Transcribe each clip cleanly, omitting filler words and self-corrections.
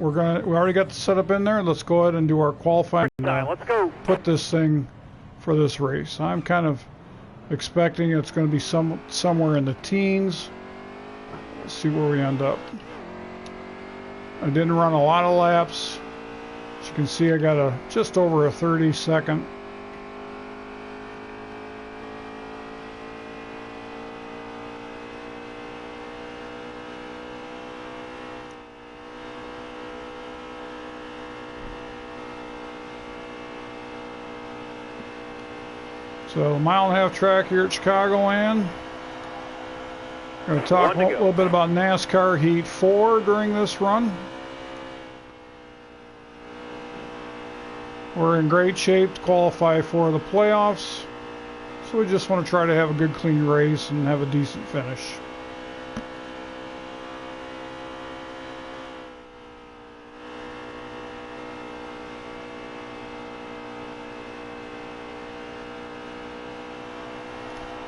we already got the setup in there. Let's go ahead and do our qualifying. Let's go. Put this thing for this race. I'm kind of expecting it's going to be somewhere in the teens. Let's see where we end up. I didn't run a lot of laps. As you can see, I got just over a 30-second. So, mile-and-a-half track here at Chicagoland. Going to talk a little bit about NASCAR Heat 4 during this run. We're in great shape to qualify for the playoffs. So we just want to try to have a good, clean race and have a decent finish.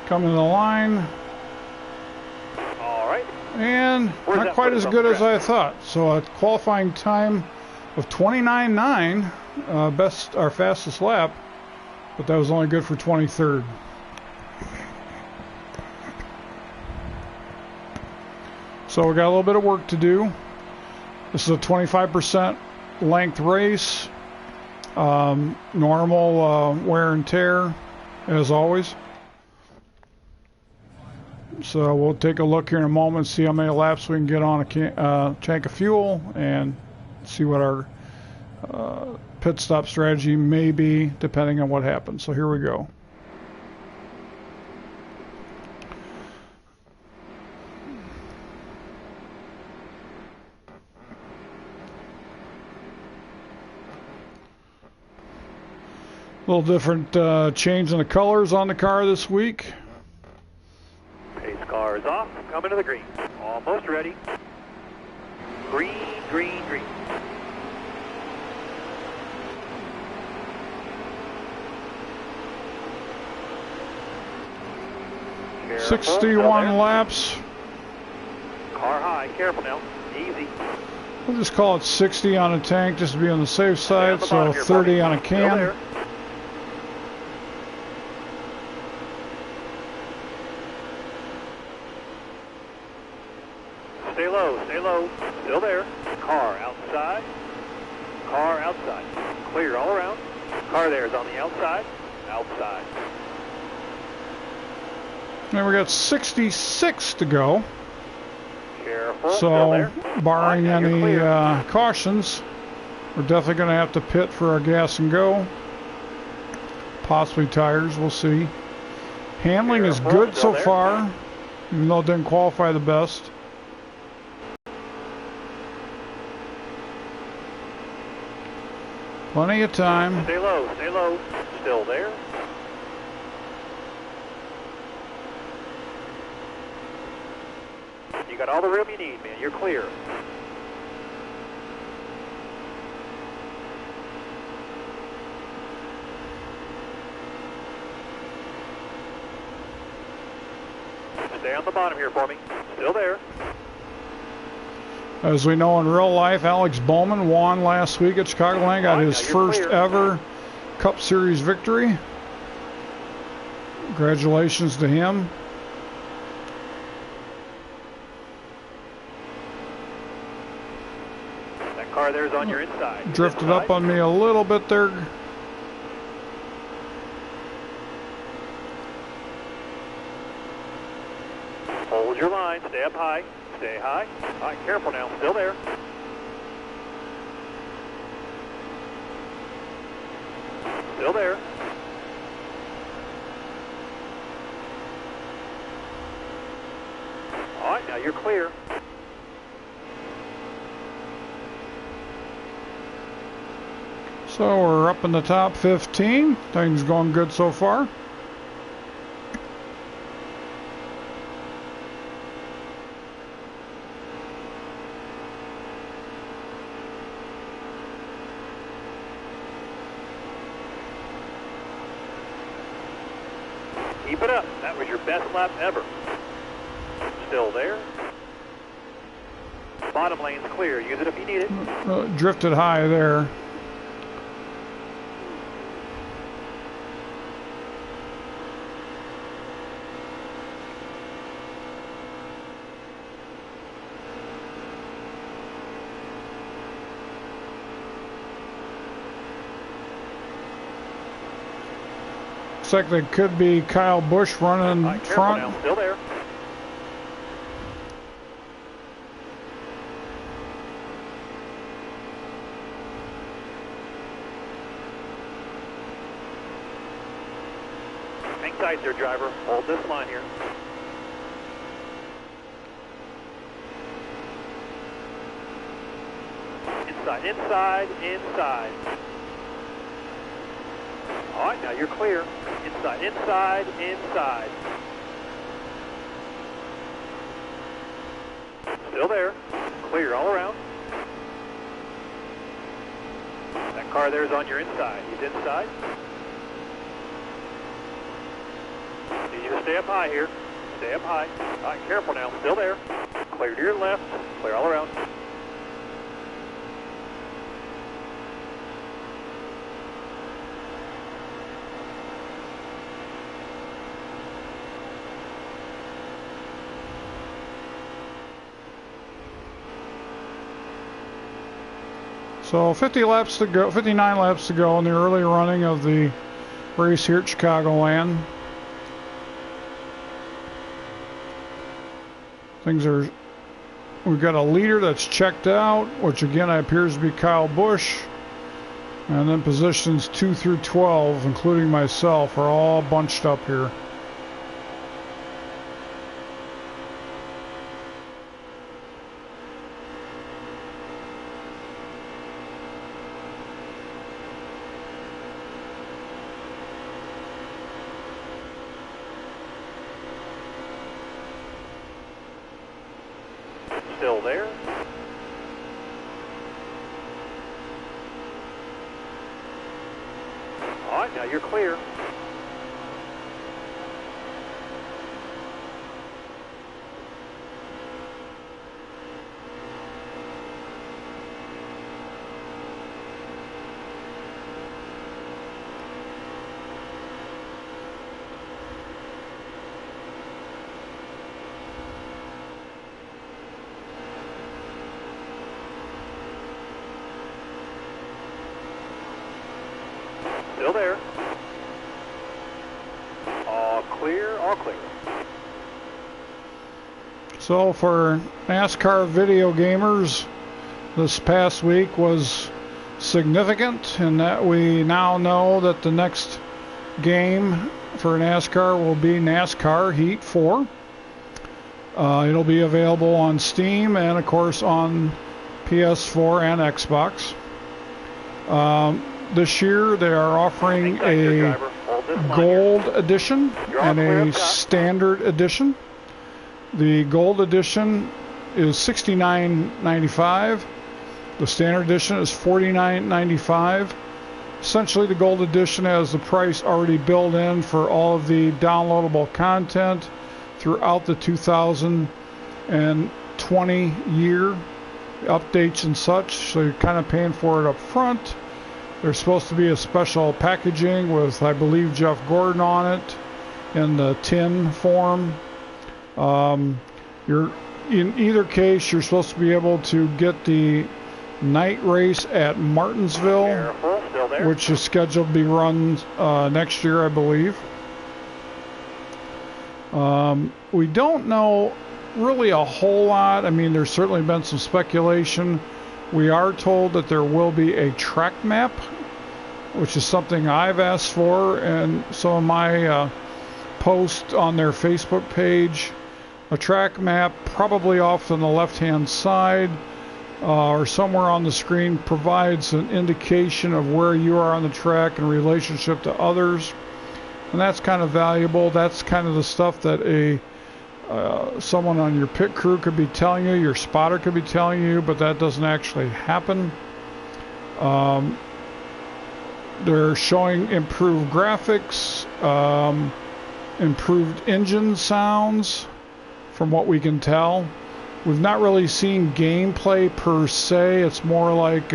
Coming to the line. All right. And not quite as good as I thought. So a qualifying time of 29.9, our fastest lap, but that was only good for 23rd. So we got a little bit of work to do. This is a 25% length race. Normal wear and tear, as always. So we'll take a look here in a moment, see how many laps we can get on a tank of fuel, and see what our pit stop strategy may be, depending on what happens. So here we go. A little different change in the colors on the car this week. Pace car is off. Coming to the green. Almost ready. Green, green, green. Careful. 61 laps. Car high. Careful now. Easy. We'll just call it 60 on a tank just to be on the safe side. So 30 on a can. Stay low, stay low. Still there. Car outside. Car outside. Clear all around. Car there is on the outside. Outside. And we got 66 to go. Careful. So, barring any cautions, we're definitely going to have to pit for our gas and go. Possibly tires, we'll see. Handling is good so far, even though it didn't qualify the best. Plenty of time. Stay low, stay low. Still there. You got all the room you need, man. You're clear. Stay on the bottom here for me. Still there. As we know in real life, Alex Bowman won last week at Chicagoland, got his first ever Cup Series victory. Congratulations to him. That car there's on your inside. Drifted up on me a little bit there. Hold your line, stay up high. Stay high. All right, careful now. Still there. Still there. All right, now you're clear. So we're up in the top 15. Things going good so far. Keep it up. That was your best lap ever. Still there. Bottom lane's clear. Use it if you need it. Drifted high there. Looks like there could be Kyle Busch running front. Now. Still there. Hang tight there, driver. Hold this line here. Inside, inside, inside. All right, now you're clear. Inside, inside, inside. Still there. Clear all around. That car there is on your inside. He's inside. Need you to stay up high here. Stay up high. All right, careful now. Still there. Clear to your left. Clear all around. So 50 laps to go, 59 laps to go in the early running of the race here at Chicagoland. We've got a leader that's checked out, which again appears to be Kyle Busch. And then positions 2 through 12, including myself, are all bunched up here. Still there. All right, now you're clear. Still there. All clear, all clear. So for NASCAR video gamers, this past week was significant in that we now know that the next game for NASCAR will be NASCAR Heat 4. It'll be available on Steam and of course on PS4 and Xbox. This year they are offering a gold edition and a standard edition. The gold edition is $69.95. The standard edition is $49.95. Essentially the gold edition has the price already built in for all of the downloadable content throughout the 2020 year, updates and such, so you're kind of paying for it up front. There's supposed to be a special packaging with, I believe, Jeff Gordon on it in the tin form. In either case, you're supposed to be able to get the night race at Martinsville, which is scheduled to be run next year, I believe. We don't know really a whole lot. I mean, there's certainly been some speculation. We are told that there will be a track map, which is something I've asked for, and some of my posts on their Facebook page. A track map, probably off on the left-hand side or somewhere on the screen, provides an indication of where you are on the track in relationship to others, and that's kind of valuable. That's kind of the stuff that someone on your pit crew could be telling you, your spotter could be telling you, but that doesn't actually happen. They're showing improved graphics, improved engine sounds, from what we can tell. we've not really seen gameplay per se. It's more like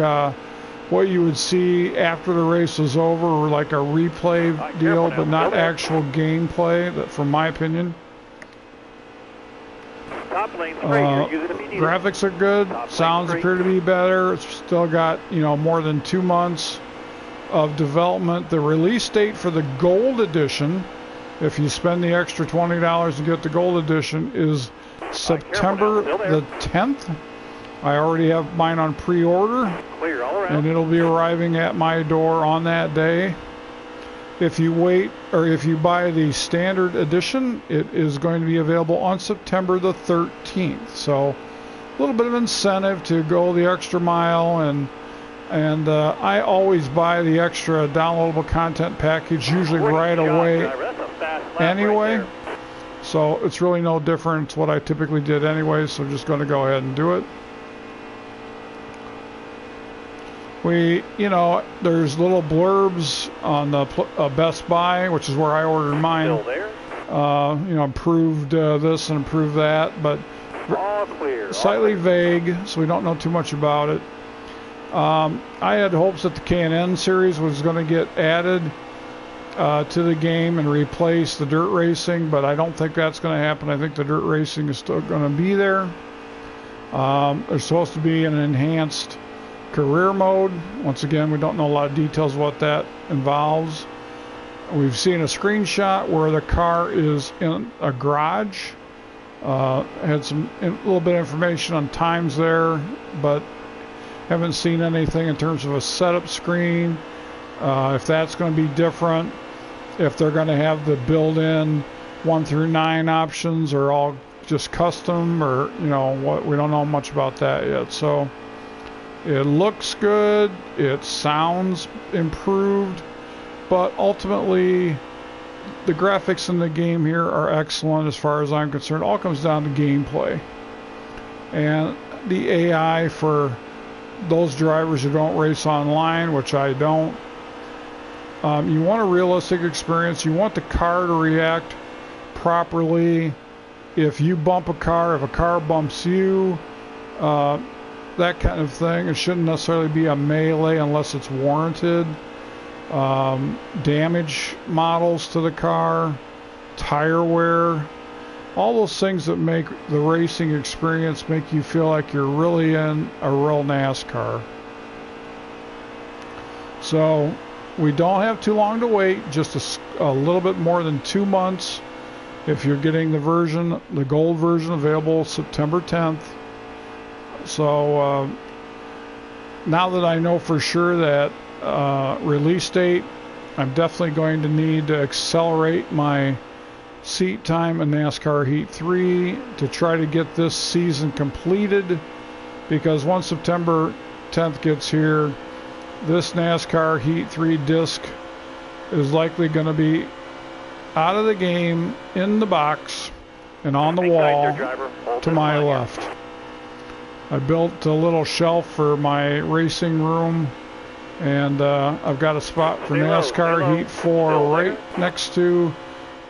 what you would see after the race is over, or like a replay deal, but not actual gameplay, from my opinion. Top lane 3, you're using a medium. Graphics are good, sounds appear to be better. It's still got, more than 2 months of development. The release date for the Gold Edition, if you spend the extra $20 to get the Gold Edition, is September the 10th. I already have mine on pre-order, Clear all around. and it'll be arriving at my door on that day. If you wait, or if you buy the standard edition, it is going to be available on September the 13th. So a little bit of incentive to go the extra mile, and I always buy the extra downloadable content package usually right away anyway. So it's really no different. It's what I typically did anyway, so I'm just going to go ahead and do it. There's little blurbs on the Best Buy, which is where I ordered mine. Still there? Improved this and improved that, but All clear. slightly vague, so we don't know too much about it. I had hopes that the K&N series was going to get added to the game and replace the dirt racing, but I don't think that's going to happen. I think the dirt racing is still going to be there. There's supposed to be an enhanced career mode. Once again, we don't know a lot of details of what that involves. We've seen a screenshot where the car is in a garage. Had a little bit of information on times there, but haven't seen anything in terms of a setup screen. If that's going to be different, if they're going to have the built-in 1 through 9 options, or all just custom, or what, we don't know much about that yet. So it looks good, it sounds improved, but ultimately the graphics in the game here are excellent as far as I'm concerned. It all comes down to gameplay. And the AI for those drivers who don't race online, which I don't, you want a realistic experience. You want the car to react properly. If you bump a car, if a car bumps you, that kind of thing. It shouldn't necessarily be a melee unless it's warranted. Damage models to the car, tire wear, all those things that make the racing experience make you feel like you're really in a real NASCAR. So we don't have too long to wait, just a little bit more than 2 months. If you're getting the gold version, available September 10th. So now that I know for sure that release date, I'm definitely going to need to accelerate my seat time in NASCAR Heat 3 to try to get this season completed, because once September 10th gets here, this NASCAR Heat 3 disc is likely going to be out of the game, in the box, and on the wall to my left. I built a little shelf for my racing room, and I've got a spot for NASCAR Heat 4 right next to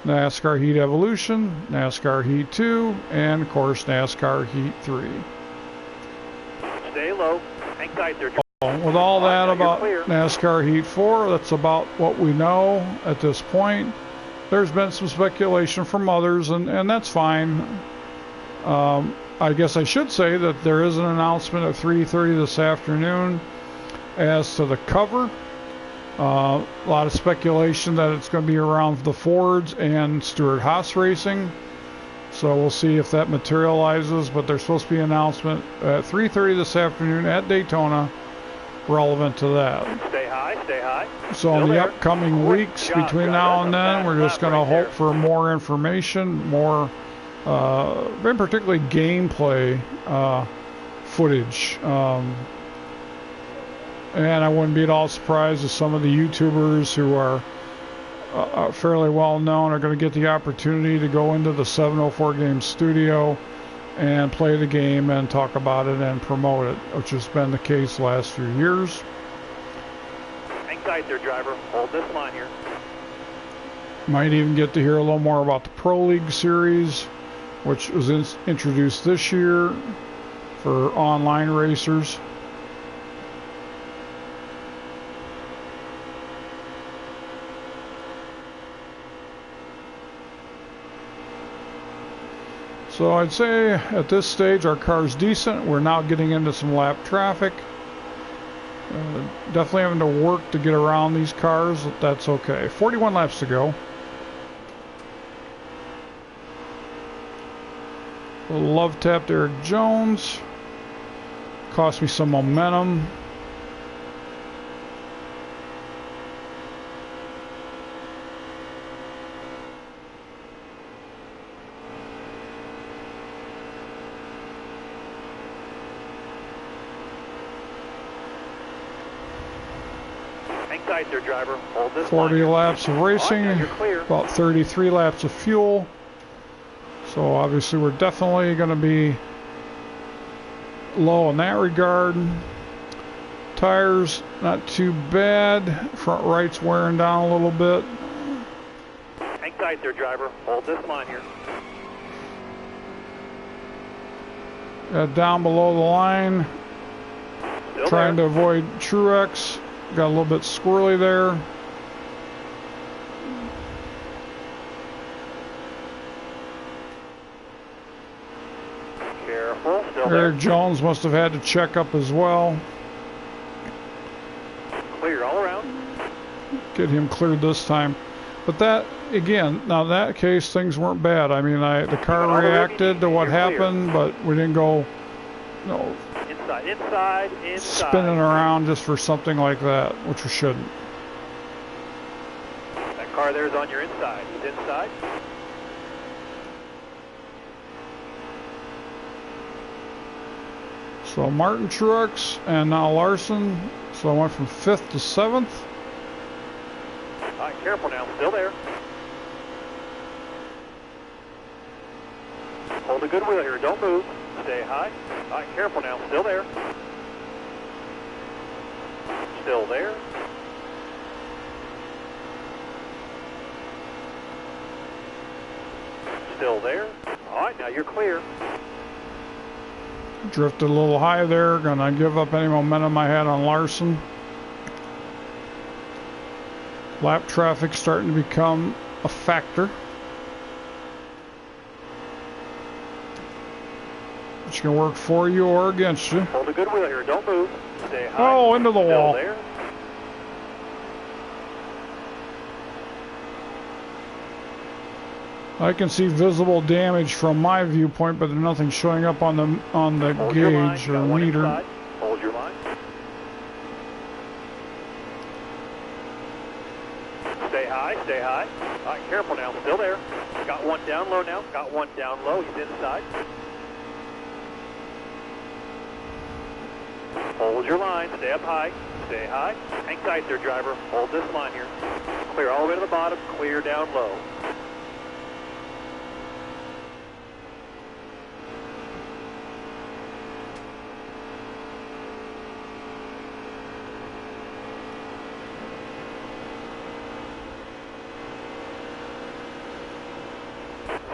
NASCAR Heat Evolution, NASCAR Heat 2, and of course NASCAR Heat 3. Stay low. Hang tight there. With all that about NASCAR Heat 4, that's about what we know at this point. There's been some speculation from others, and that's fine. I guess I should say that there is an announcement at 3:30 this afternoon as to the cover. A lot of speculation that it's going to be around the Fords and Stewart-Haas Racing. So we'll see if that materializes, but there's supposed to be an announcement at 3:30 this afternoon at Daytona relevant to that. Stay high, stay high. So in the upcoming weeks between now and then, we're just going to hope for more information, more very particularly gameplay footage. And I wouldn't be at all surprised if some of the YouTubers who are fairly well known are going to get the opportunity to go into the 704 Games studio and play the game and talk about it and promote it, which has been the case the last few years. Hang tight there, driver. Hold this line here. Might even get to hear a little more about the Pro League series which was introduced this year for online racers. So I'd say at this stage our car's decent. We're now getting into some lap traffic. Definitely having to work to get around these cars. That's okay. 41 laps to go. Love tapped Eric Jones. Cost me some momentum. Tight there, driver. Hold this 40 line. laps of racing, Right, you're clear. about 33 laps of fuel. So obviously we're definitely going to be low in that regard. Tires, not too bad. Front right's wearing down a little bit. Hang tight there, driver. Hold this line here. Down below the line, Still trying there. to avoid Truex. Got a little bit squirrely there. Careful. Still there. Eric Jones must have had to check up as well. Clear all around. Get him cleared this time. But that, again, now in that case, things weren't bad. I mean, the car reacted to what happened, but we didn't go, Inside. spinning around just for something like that, which we shouldn't. That car there is on your inside. He's inside. So Martin Truex and now Larson. So I went from 5th to 7th. All right, careful now. Still there. Hold a good wheel here. Don't move. Stay high. All right, careful now. Still there. Still there. Still there. All right, now you're clear. Drifted a little high there. Gonna give up any momentum I had on Larson. Lap traffic starting to become a factor. Which can work for you or against you. Hold a good wheel here. Don't move. Stay high. Oh, into the Still wall. there. I can see visible damage from my viewpoint, but there's nothing showing up on the Hold your line. gauge Got or one meter. inside. Hold your line. Stay high. Stay high. All right, careful now. Still there. Got one down low now. Got one down low. He's inside. Hold your line. Stay up high. Stay high. Hang tight there, driver. Hold this line here. Clear all the way to the bottom. Clear down low.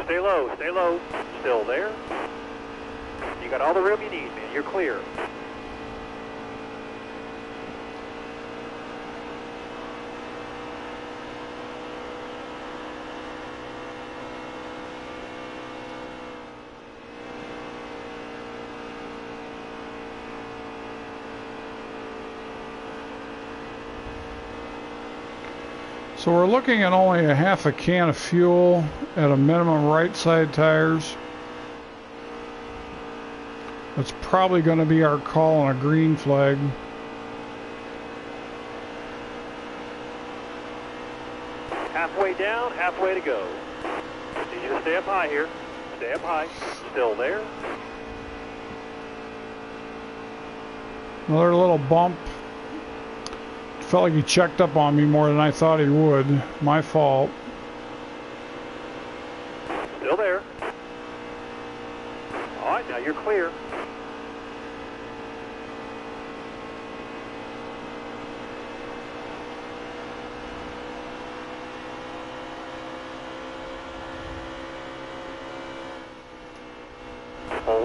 Stay low. Stay low. Still there. You got all the room you need, man. You're clear. So we're looking at only a half a can of fuel at a minimum right side tires. That's probably going to be our call on a green flag. Halfway down, halfway to go. Need you to stay up high here. Stay up high. Still there. Another little bump. Felt like he checked up on me more than I thought he would. My fault. Still there. All right, now you're clear.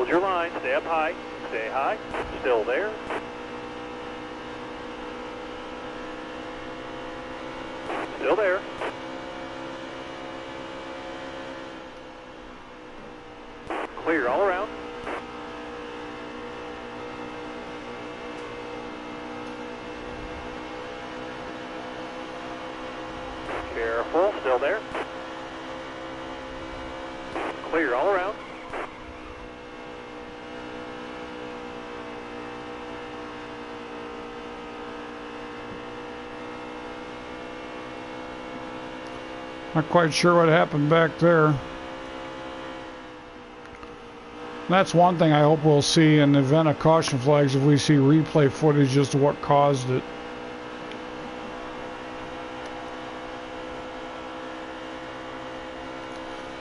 Hold your line, stay up high, stay high, still there. Still there. Clear all around. Careful, still there. Clear all around. Not quite sure what happened back there. That's one thing I hope we'll see in the event of caution flags, if we see replay footage as to what caused it.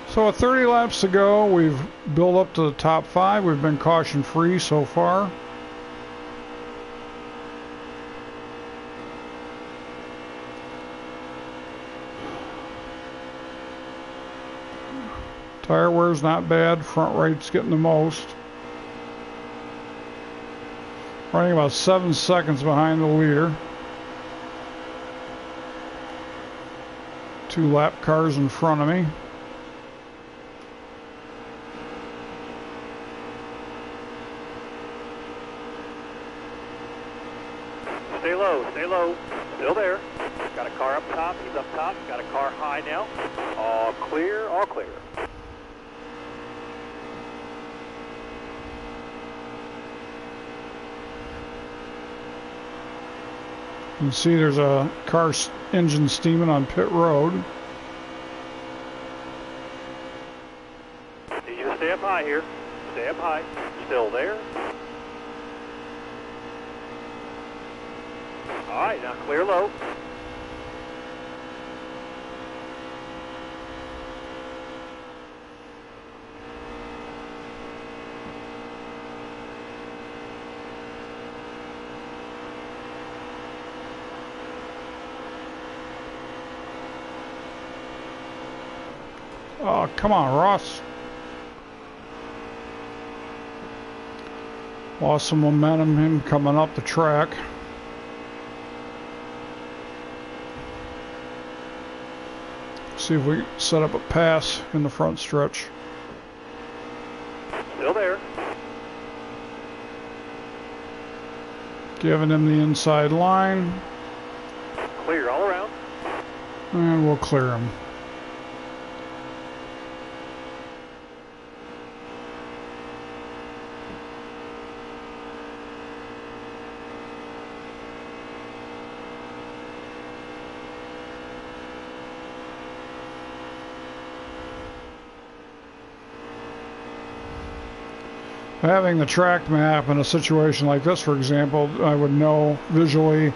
So at 30 laps to go, we've built up to the top 5. We've been caution free so far. Tire wear's not bad. Front right's getting the most. Running about 7 seconds behind the leader. 2 lap cars in front of me. Stay low, stay low. Still there. Got a car up top, he's up top. Got a car high now. All clear, all clear. You can see there's a car engine steaming on pit road. Need you to stay up high here. Stay up high. Still there. All right, now clear low. Oh, come on, Ross. Lost some momentum, him coming up the track. See if we set up a pass in the front stretch. Still there. Giving him the inside line. Clear all around. And we'll clear him. Having the track map in a situation like this, for example, I would know visually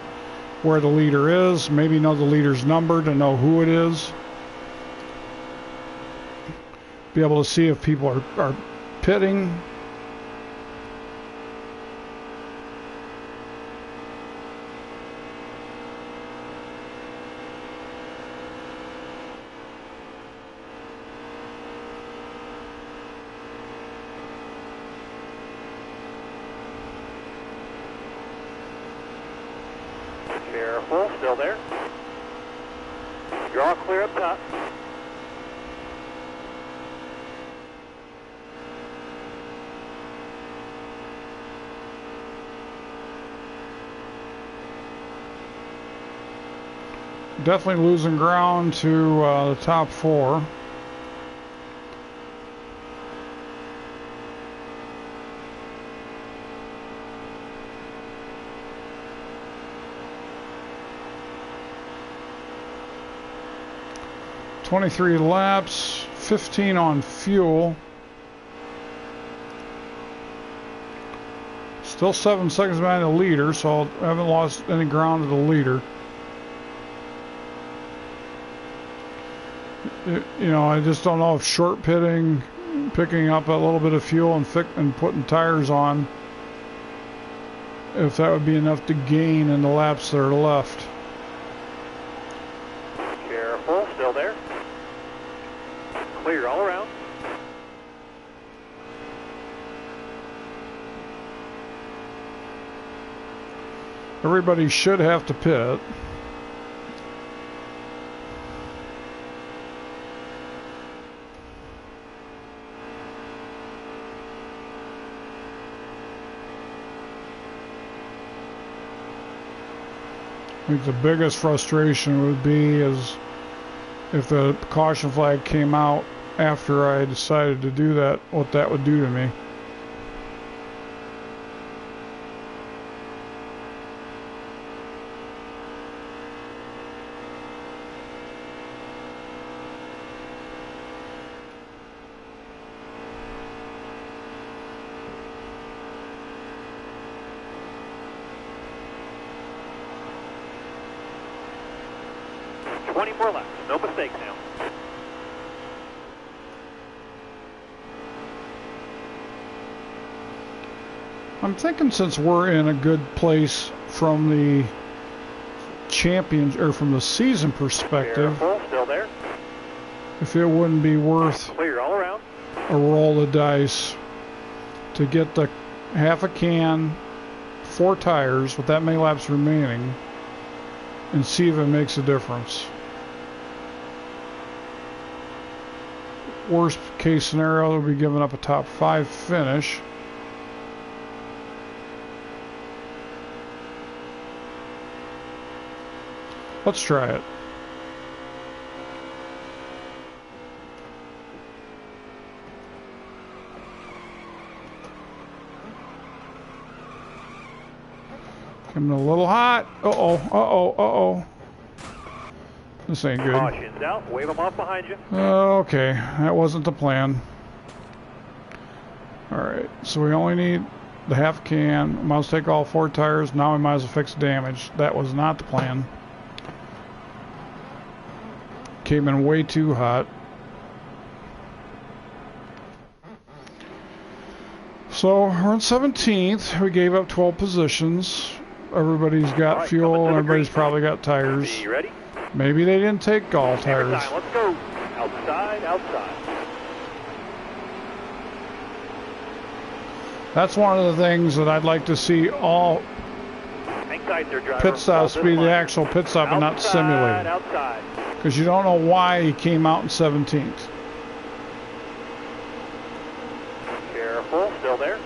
where the leader is, maybe know the leader's number to know who it is. Be able to see if people are pitting. Careful, still there. You're all clear up top. Definitely losing ground to the top 4. "23 laps, 15 on fuel. Still 7 seconds behind the leader, so I haven't lost any ground to the leader. You know, I just don't know if short pitting, picking up a little bit of fuel and putting tires on, if that would be enough to gain in the laps that are left. Careful, still there. Clear all around. Everybody should have to pit. I think the biggest frustration would be is if the caution flag came out after I decided to do that, what that would do to me. More laps, no mistakes now. I'm thinking since we're in a good place from the champions or from the season perspective, Careful, still there. if it wouldn't be worth Clear all around. a roll of dice to get the half a can, 4 tires with that many laps remaining, and see if it makes a difference. Worst case scenario, they'll be giving up a top 5 finish. Let's try it. Coming a little hot. Uh-oh, uh-oh, uh-oh. This ain't good. Caution's out. Wave them off behind you. Okay, that wasn't the plan. Alright, so we only need the half can. Must take all 4 tires. Now we might as well fix damage. That was not the plan. Came in way too hot. So we're on 17th. We gave up 12 positions. Everybody's got right, fuel and everybody's green. probably got tires. You ready? Maybe they didn't take all tires. Let's go. Outside, outside. That's one of the things that I'd like to see all Hang tight there, driver. pit stops Hold be this the line. actual pit stop and not simulated. Outside. Because you don't know why he came out in 17th. Careful, still there.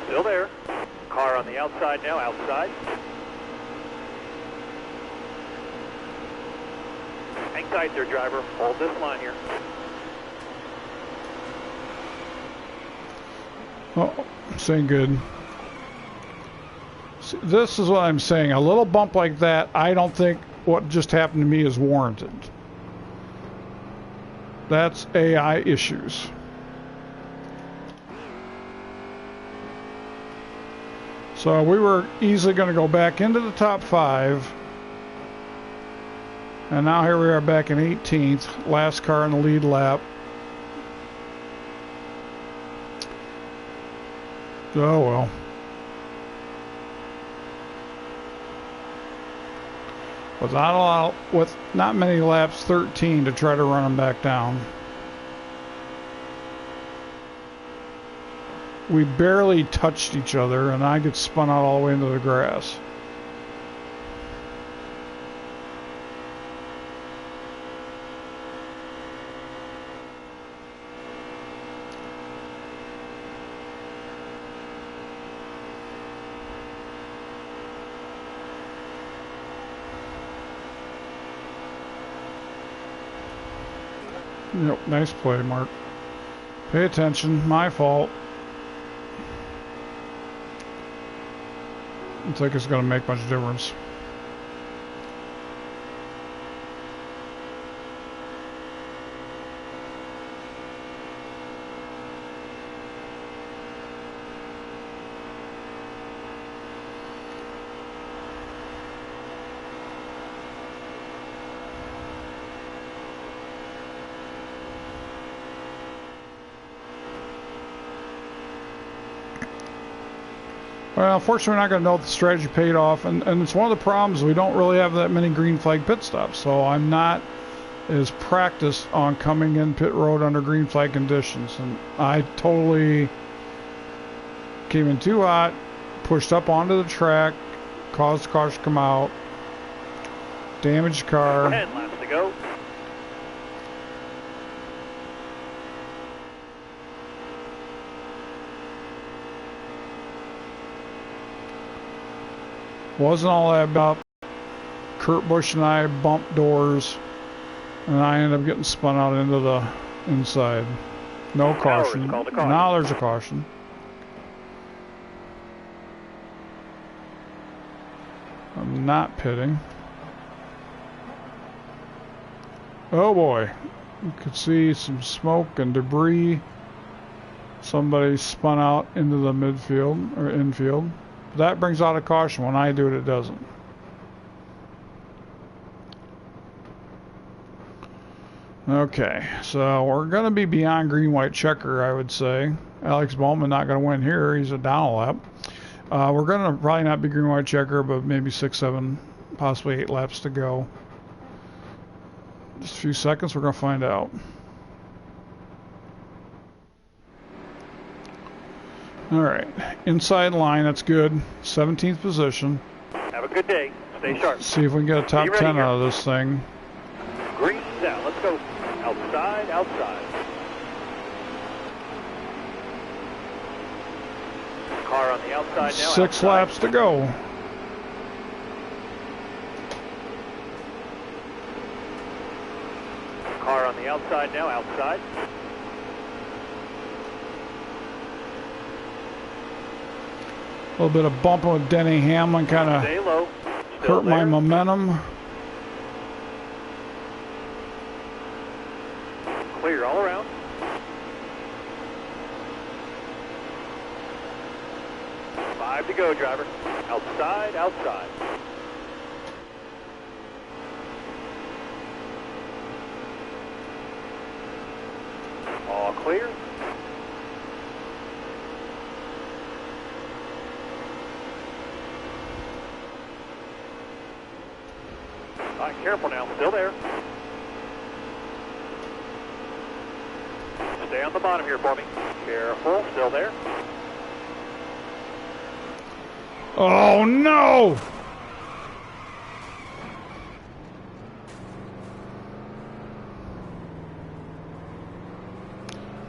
Still there. Car on the outside now, outside. Hang tight there, driver. Hold this line here. Oh, this ain't good. See, this is what I'm saying. A little bump like that, I don't think what just happened to me is warranted. That's AI issues. So we were easily going to go back into the top 5. And now here we are back in 18th. Last car in the lead lap. Oh well. With not many laps, 13 to try to run them back down. We barely touched each other, and I get spun out all the way into the grass. Yep, nice play, Mark. Pay attention, my fault. I don't think it's going to make much difference. Well, unfortunately, we're not going to know if the strategy paid off, and it's one of the problems. We don't really have that many green flag pit stops, so I'm not as practiced on coming in pit road under green flag conditions, and I totally came in too hot, pushed up onto the track, caused the cars to come out, damaged car. 10 laps to go. Wasn't all that about. Kurt Busch and I bumped doors, and I ended up getting spun out into the inside. No caution. Now there's a caution. I'm not pitting. Oh boy. You could see some smoke and debris. Somebody spun out into the midfield or infield. That brings out a caution. When I do it, it doesn't. Okay, so we're going to be beyond green, white checker, I would say. Alex Bowman not going to win here. He's a down a lap. We're going to probably not be green, white checker, but maybe 6, 7, possibly 8 laps to go. Just a few seconds, we're going to find out. Alright, inside line, that's good. 17th position. Have a good day. Stay sharp. See if we can get a top 10 out of this thing. Green's out. Let's go. Outside, outside. Car on the outside now. 6 outside. laps to go. Car on the outside now, outside. A little bit of bumping with Denny Hamlin kind of Stay low. hurt my momentum. Clear all around. Five to go, driver. Outside, outside. All clear. All right, careful now. Still there. Stay on the bottom here for me. Careful. Still there. Oh no!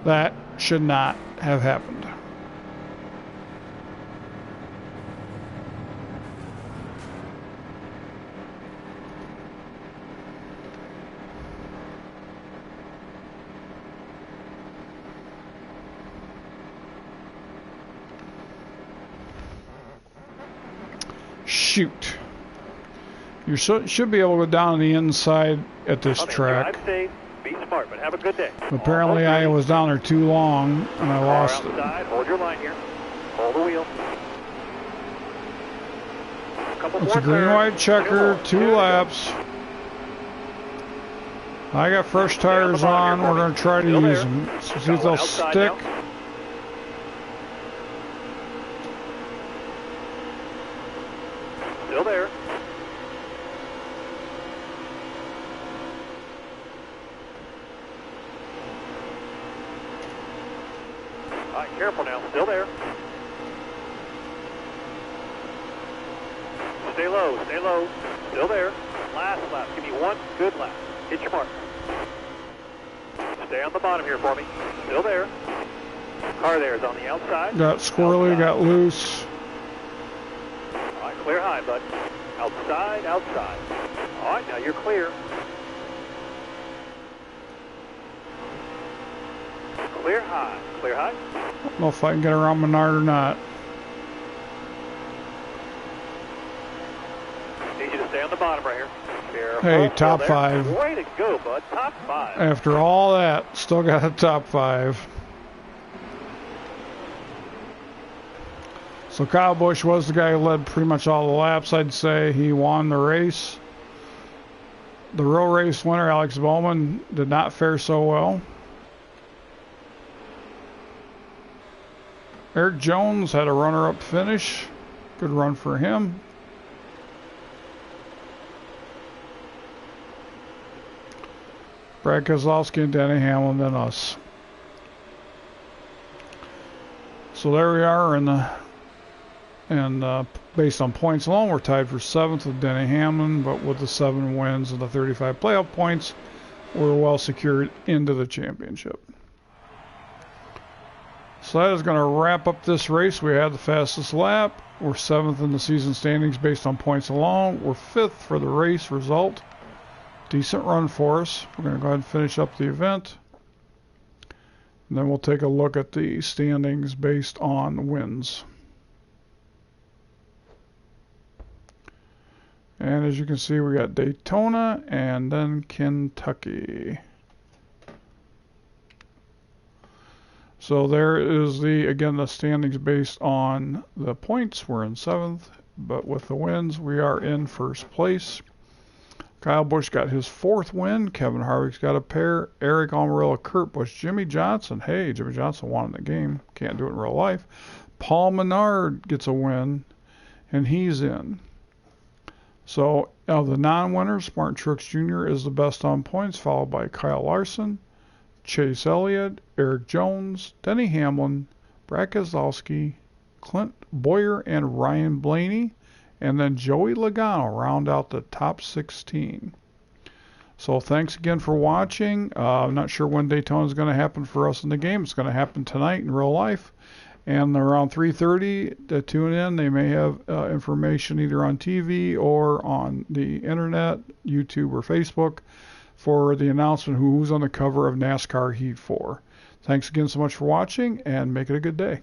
That should not have happened. Shoot. You should be able to go down the inside at this track. Drive safe, be smart, but have a good day. Apparently I was down there too long and I lost it. Outside, hold your line here. Hold the wheel. It's a green white checker, 2 laps. I got fresh tires on. We're going to try to use them. See if they'll stick. Still there. All right, careful now. Still there. Stay low. Stay low. Still there. Last lap. Give me one good lap. Hit your mark. Stay on the bottom here for me. Still there. Car there is on the outside. Got squirrely, outside. got loose. All right, clear high, bud. Outside, outside. All right, now you're clear. Clear high. Clear high. I don't know if I can get around Menard or not. Need you to stay on the bottom right here. Careful. Hey, top Still there. 5. Way to go, bud. Top 5. After all that, still got a top 5. So Kyle Busch was the guy who led pretty much all the laps. I'd say he won the race. The row race winner, Alex Bowman, did not fare so well. Eric Jones had a runner-up finish. Good run for him. Brad Keselowski and Denny Hamlin, then us. So there we are, and based on points alone, we're tied for 7th with Denny Hamlin, but with the 7 wins and the 35 playoff points, we're well secured into the championship. So that is going to wrap up this race. We had the fastest lap. We're 7th in the season standings based on points alone. We're 5th for the race result. Decent run for us. We're going to go ahead and finish up the event. And then we'll take a look at the standings based on wins. And as you can see, we got Daytona and then Kentucky. So there is again, the standings based on the points. We're in 7th, but with the wins, we are in 1st place. Kyle Busch got his 4th win. Kevin Harvick's got a pair. Eric Almirola, Kurt Busch, Jimmy Johnson. Hey, Jimmy Johnson won in the game. Can't do it in real life. Paul Menard gets a win, and he's in. So of the non-winners, Martin Truex Jr. is the best on points, followed by Kyle Larson, Chase Elliott, Eric Jones, Denny Hamlin, Brad Keselowski, Clint Bowyer, and Ryan Blaney. And then Joey Logano round out the top 16. So thanks again for watching. I'm not sure when Daytona is going to happen for us in the game. It's going to happen tonight in real life. And around 3:30 to tune in. They may have information either on TV or on the internet, YouTube or Facebook, for the announcement who's on the cover of NASCAR Heat 4. Thanks again so much for watching, and make it a good day.